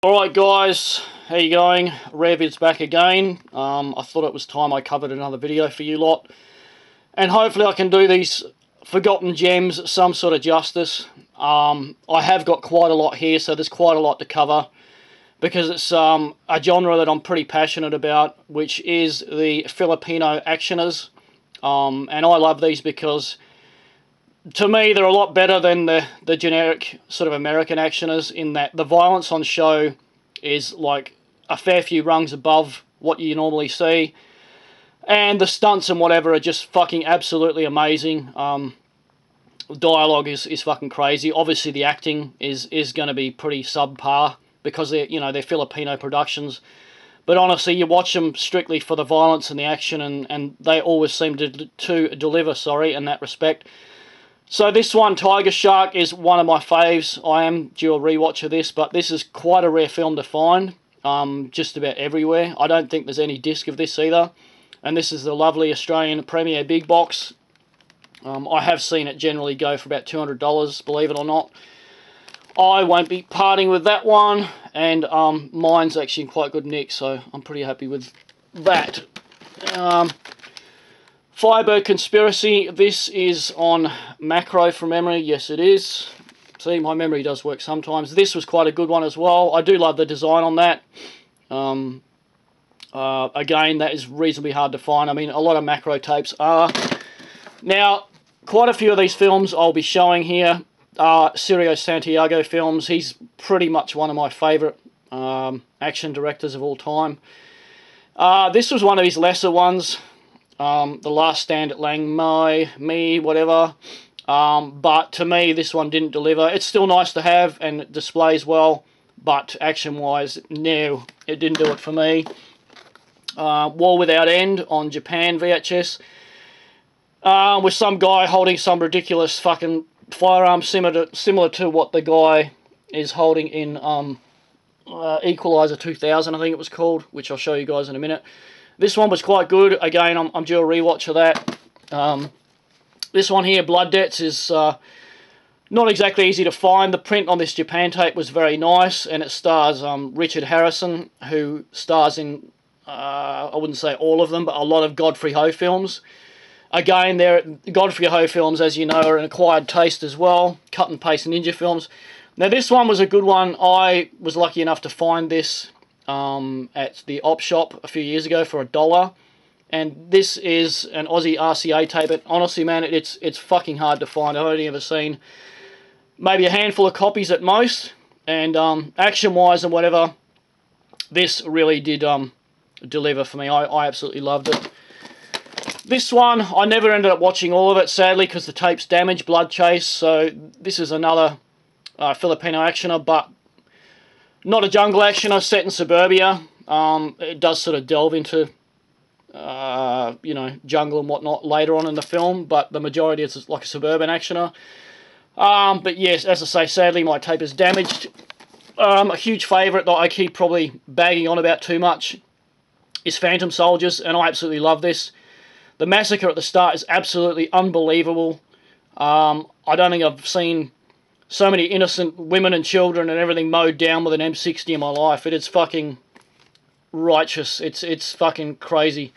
Alright guys, how you going? Rarevid's back again. I thought it was time I covered another video for you lot. And hopefully I can do these forgotten gems some sort of justice. I have got quite a lot here, so there's quite a lot to cover. Because it's a genre that I'm pretty passionate about, which is the Filipino Actioners. And I love these because, to me, they're a lot better than the generic sort of American actioners, in that the violence on show is like a fair few rungs above what you normally see. And the stunts and whatever are just fucking absolutely amazing. Dialogue is fucking crazy. Obviously the acting is going to be pretty subpar because they're Filipino productions. But honestly, you watch them strictly for the violence and the action, and they always seem to deliver, in that respect. So this one, Tiger Shark, is one of my faves. I am due a rewatch of this, but this is quite a rare film to find, just about everywhere. I don't think there's any disc of this either. And this is the lovely Australian Premier Big Box. I have seen it generally go for about $200, believe it or not. I won't be parting with that one, and mine's actually in quite good nick, so I'm pretty happy with that. Firebird Conspiracy, this is on macro from memory. Yes, it is. See, my memory does work sometimes. This was quite a good one as well. I do love the design on that. Again, that is reasonably hard to find. I mean, a lot of macro tapes are. Now, quite a few of these films I'll be showing here are Cirio Santiago films. He's pretty much one of my favourite action directors of all time. This was one of his lesser ones. The Last Stand at Lang Me, whatever. But to me, this one didn't deliver. It's still nice to have, and it displays well, but action-wise, no, it didn't do it for me. War Without End on Japan VHS, with some guy holding some ridiculous fucking firearm similar to what the guy is holding in Equalizer 2000, I think it was called, which I'll show you guys in a minute. This one was quite good. Again, I'm due a rewatch of that. This one here, Blood Debts, is not exactly easy to find. The print on this Japan tape was very nice, and it stars Richard Harrison, who stars in, I wouldn't say all of them, but a lot of Godfrey Ho films. Again, Godfrey Ho films, as you know, are an acquired taste as well. Cut and paste ninja films. Now, this one was a good one. I was lucky enough to find this at the op shop a few years ago for $1. And this is an Aussie RCA tape. But honestly, man, it's fucking hard to find. I've only ever seen maybe a handful of copies at most. And action-wise and whatever, this really did deliver for me. I absolutely loved it. This one, I never ended up watching all of it, sadly, because the tape's damaged, Blood Chase. So this is another Filipino actioner, but not a jungle actioner, set in suburbia. It does sort of delve into, jungle and whatnot later on in the film, but the majority is like a suburban actioner. But yes, as I say, sadly, my tape is damaged. A huge favourite that I keep probably bagging on about too much is Phantom Soldiers, and I absolutely love this. The massacre at the start is absolutely unbelievable. I don't think I've seen so many innocent women and children and everything mowed down with an M60 in my life. It is fucking righteous. It's fucking crazy.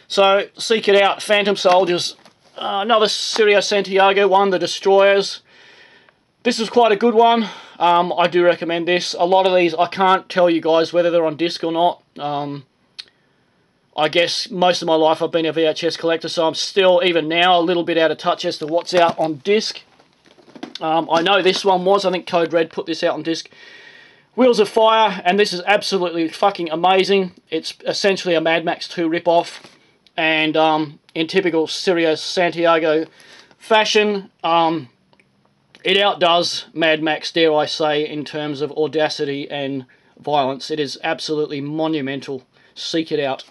So, seek it out. Phantom Soldiers. Another Cirio Santiago one, The Destroyers. This is quite a good one. I do recommend this. A lot of these, I can't tell you guys whether they're on disc or not. I guess most of my life I've been a VHS collector, so I'm still, even now, a little bit out of touch as to what's out on disc. I know this one was, I think Code Red put this out on disc. Wheels of Fire, and this is absolutely fucking amazing. It's essentially a Mad Max 2 rip-off, and in typical Cirio Santiago fashion, it outdoes Mad Max, dare I say, in terms of audacity and violence. It is absolutely monumental. Seek it out.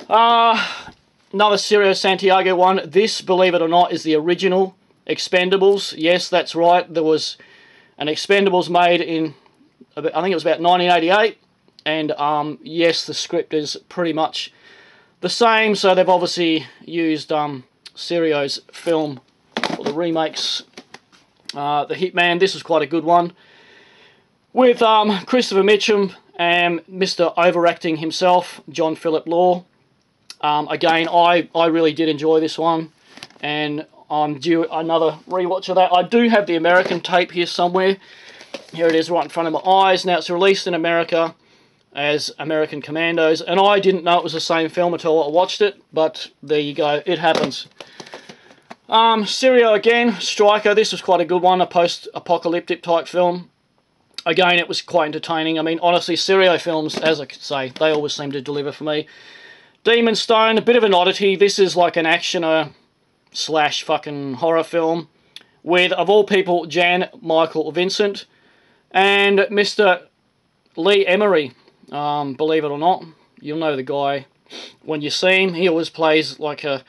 Another Cirio Santiago one. This, believe it or not, is the original Expendables. Yes, that's right. There was an Expendables made in, I think it was about 1988. And yes, the script is pretty much the same. So they've obviously used Cirio's film for the remakes. The Hitman, this is quite a good one. with Christopher Mitchum and Mr. Overacting himself, John Philip Law. Again, I really did enjoy this one, and I'm due another rewatch of that. I do have the American tape here somewhere. Here it is right in front of my eyes. Now, it's released in America as American Commandos, and I didn't know it was the same film until I watched it, but there you go, it happens. Sirio again, Striker. This was quite a good one, a post-apocalyptic type film. Again, it was quite entertaining. I mean, honestly, Sirio films, as I could say, they always seem to deliver for me. Demon Stone, a bit of an oddity. This is like an actioner slash fucking horror film with, of all people, Jan Michael Vincent and Mr. Lee Emery. Believe it or not, you'll know the guy when you see him. He always plays like a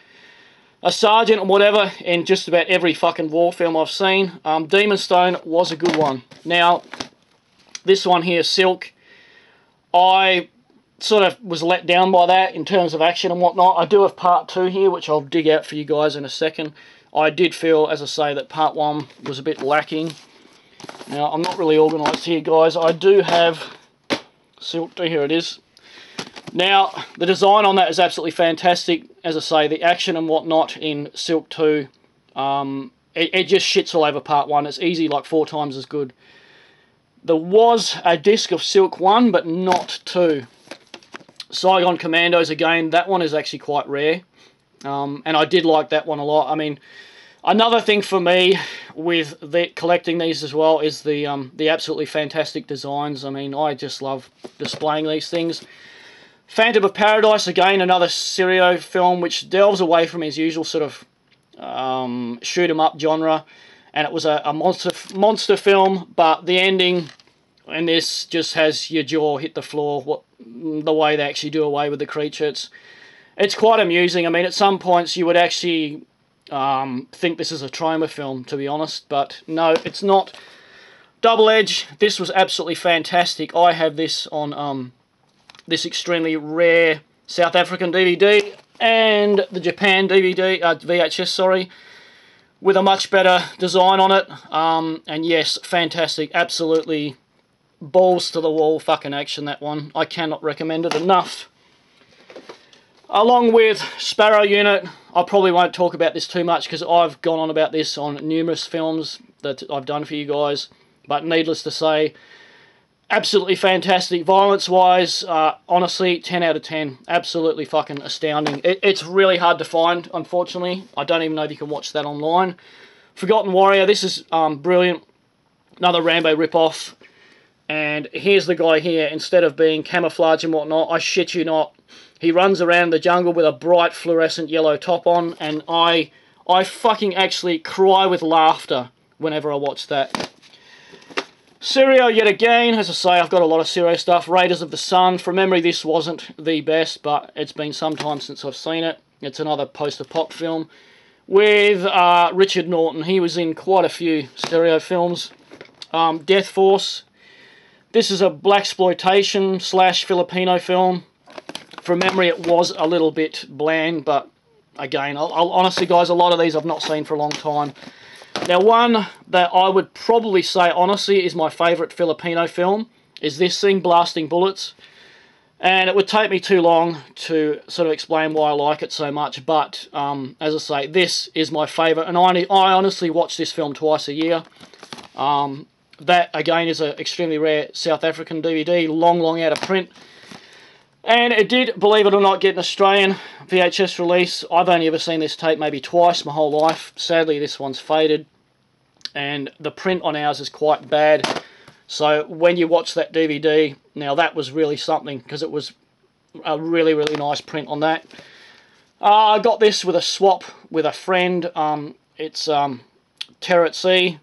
sergeant or whatever in just about every fucking war film I've seen. Demon Stone was a good one. Now, this one here, Silk, I sort of was let down by that in terms of action and whatnot. I do have part 2 here, which I'll dig out for you guys in a second. I did feel, as I say, that part 1 was a bit lacking. Now, I'm not really organised here, guys. I do have Silk 2, here it is. Now, the design on that is absolutely fantastic. As I say, the action and whatnot in Silk 2, it just shits all over part 1. It's easy, like 4 times as good. There was a disc of Silk 1, but not 2. Saigon Commandos, again, that one is actually quite rare. And I did like that one a lot. I mean, another thing for me with collecting these as well is the absolutely fantastic designs. I mean, I just love displaying these things. Phantom of Paradise, again, another Sirio film which delves away from his usual sort of shoot-'em-up genre. And it was a monster film, but the ending in this just has your jaw hit the floor, the way they actually do away with the creature. It's quite amusing. I mean, at some points you would actually think this is a Troma film, to be honest, but no, it's not. Double Edge, this was absolutely fantastic. I have this on this extremely rare South African DVD and the Japan DVD, VHS, sorry, with a much better design on it. And yes, fantastic, absolutely balls to the wall fucking action, that one. I cannot recommend it enough. Along with Sparrow Unit, I probably won't talk about this too much because I've gone on about this on numerous films that I've done for you guys. But needless to say, absolutely fantastic. Violence-wise, honestly, 10 out of 10. Absolutely fucking astounding. It's really hard to find, unfortunately. I don't even know if you can watch that online. Forgotten Warrior, this is brilliant. Another Rambo ripoff. And here's the guy here. Instead of being camouflage and whatnot, I shit you not, he runs around the jungle with a bright fluorescent yellow top on, and I fucking actually cry with laughter whenever I watch that. Sirio yet again. As I say, I've got a lot of Sirio stuff. Raiders of the Sun. From memory, this wasn't the best, but it's been some time since I've seen it. It's another post-apoc film with Richard Norton. He was in quite a few Sirio films. Death Force. This is a blaxploitation / Filipino film. From memory, it was a little bit bland, but again, honestly, guys, a lot of these I've not seen for a long time. Now, one that I would probably say, honestly, is my favourite Filipino film is this thing, Blasting Bullets. And it would take me too long to sort of explain why I like it so much, but as I say, this is my favourite, and I honestly watch this film twice a year. That, again, is an extremely rare South African DVD, long out of print. And it did, believe it or not, get an Australian VHS release. I've only ever seen this tape maybe twice my whole life. Sadly, this one's faded. And the print on ours is quite bad. So when you watch that DVD, now that was really something, because it was a really nice print on that. I got this with a swap with a friend. It's Terror at Sea.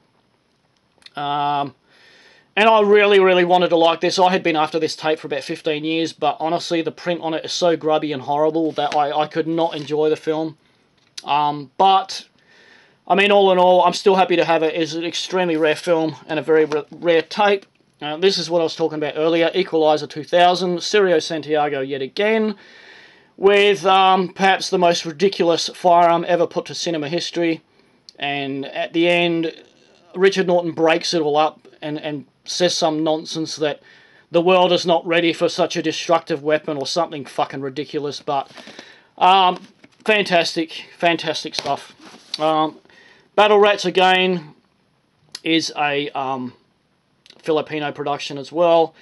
And I really wanted to like this. I had been after this tape for about 15 years, but honestly, the print on it is so grubby and horrible that I could not enjoy the film. But, I mean, all in all, I'm still happy to have it. It's an extremely rare film and a very rare tape. This is what I was talking about earlier. Equalizer 2000, Sirio Santiago yet again, with perhaps the most ridiculous firearm ever put to cinema history. And at the end, Richard Norton breaks it all up and says some nonsense that the world is not ready for such a destructive weapon or something fucking ridiculous. But fantastic stuff. Battle Rats again is a Filipino production as well,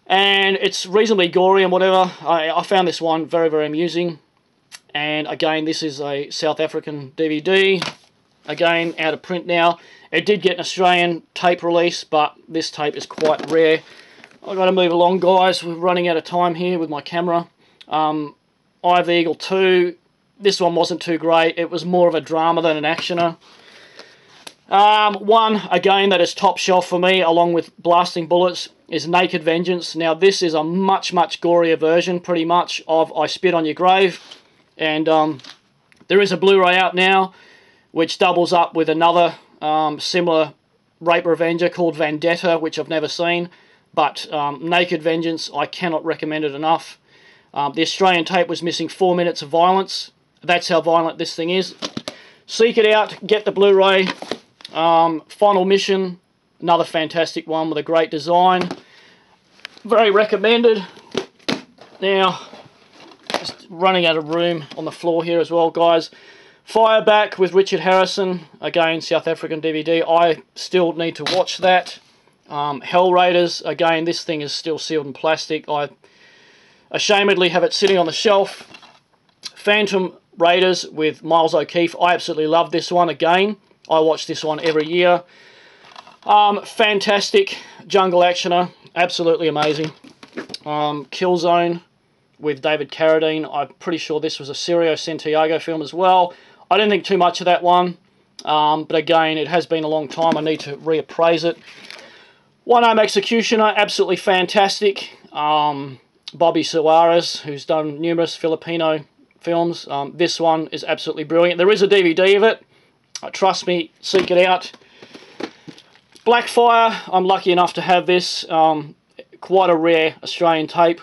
and it's reasonably gory and whatever. I found this one very amusing. And again, this is a South African DVD, again out of print now. It did get an Australian tape release, but this tape is quite rare. I've got to move along, guys. We're running out of time here with my camera. Eye of the Eagle 2, this one wasn't too great. It was more of a drama than an actioner. One, again, that is top shelf for me, along with Blasting Bullets, is Naked Vengeance. Now, this is a much gorier version, pretty much, of I Spit on Your Grave. And there is a Blu-ray out now, which doubles up with another similar rape revenger called Vendetta, which I've never seen. But Naked Vengeance, I cannot recommend it enough. The Australian tape was missing 4 minutes of violence. That's how violent this thing is. Seek it out, get the Blu-ray. Final Mission, another fantastic one with a great design. Very recommended. Now, just running out of room on the floor here as well, guys. Fireback with Richard Harrison, again, South African DVD. I still need to watch that. Hell Raiders, again, this thing is still sealed in plastic. I ashamedly have it sitting on the shelf. Phantom Raiders with Miles O'Keefe. I absolutely love this one. Again, I watch this one every year. Fantastic jungle actioner. Absolutely amazing. Killzone with David Carradine. I'm pretty sure this was a Sirio Santiago film as well. I didn't think too much of that one. But again, it has been a long time. I need to reappraise it. One Arm Executioner. Absolutely fantastic. Bobby Suarez, who's done numerous Filipino films. This one is absolutely brilliant. There is a DVD of it. Trust me, seek it out. Blackfire, I'm lucky enough to have this. Quite a rare Australian tape.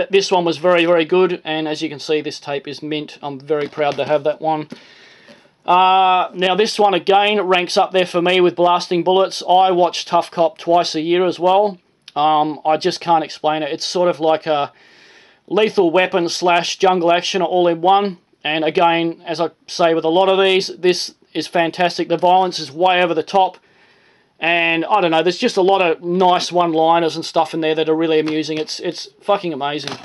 This one was very good, and as you can see, this tape is mint. I'm very proud to have that one. Now this one again ranks up there for me with Blasting Bullets. I watch Tough Cop twice a year as well. I just can't explain it. It's sort of like a Lethal Weapon / jungle action all in one. And again, as I say with a lot of these, this is fantastic. The violence is way over the top. And I don't know, there's just a lot of nice one-liners and stuff in there that are really amusing. It's fucking amazing.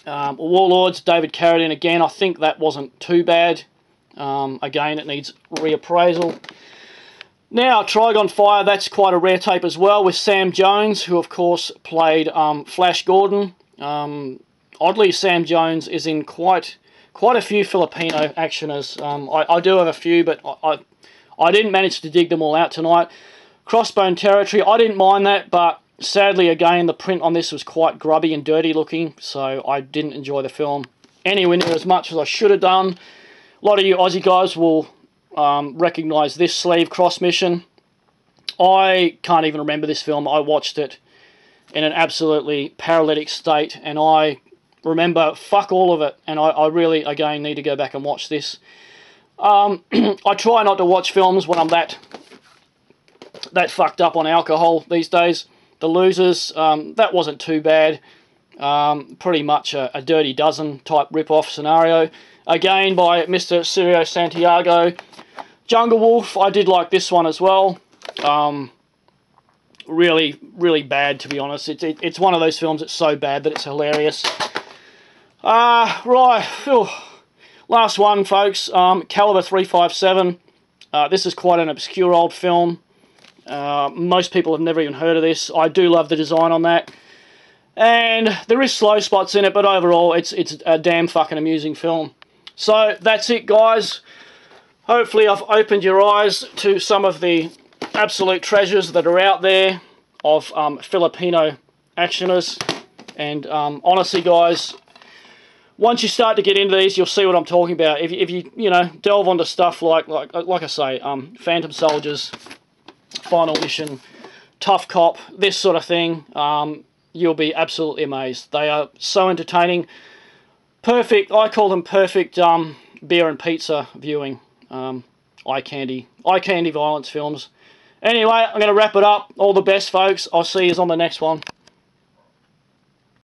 Warlords, David Carradine again. I think that wasn't too bad. Again, it needs reappraisal. Now, Trigon Fire, that's quite a rare tape as well, with Sam Jones, who of course played Flash Gordon. Oddly, Sam Jones is in quite a few Filipino actioners. I do have a few, but I didn't manage to dig them all out tonight. Crossbone Territory, I didn't mind that, but sadly, again, the print on this was quite grubby and dirty looking, so I didn't enjoy the film anywhere near as much as I should have done. A lot of you Aussie guys will recognise this sleeve, Cross Mission. I can't even remember this film. I watched it in an absolutely paralytic state, and I remember fuck all of it, and I really, again, need to go back and watch this. I try not to watch films when I'm that fucked up on alcohol these days. The Losers, that wasn't too bad. Pretty much a Dirty Dozen type rip-off scenario. Again, by Mr. Sirio Santiago. Jungle Wolf, I did like this one as well. Really bad, to be honest. It's one of those films that's so bad that it's hilarious. Right, phew. Last one, folks. Caliber 357. This is quite an obscure old film. Most people have never even heard of this. I do love the design on that. And there is slow spots in it, but overall, it's a damn fucking amusing film. So, that's it, guys. Hopefully, I've opened your eyes to some of the absolute treasures that are out there of Filipino actioners. And honestly, guys, once you start to get into these, you'll see what I'm talking about. If you know, delve onto stuff like I say, Phantom Soldiers, Final Mission, Tough Cop, this sort of thing, you'll be absolutely amazed. They are so entertaining. Perfect, I call them perfect beer and pizza viewing. Eye candy violence films. Anyway, I'm going to wrap it up. All the best, folks. I'll see you on the next one.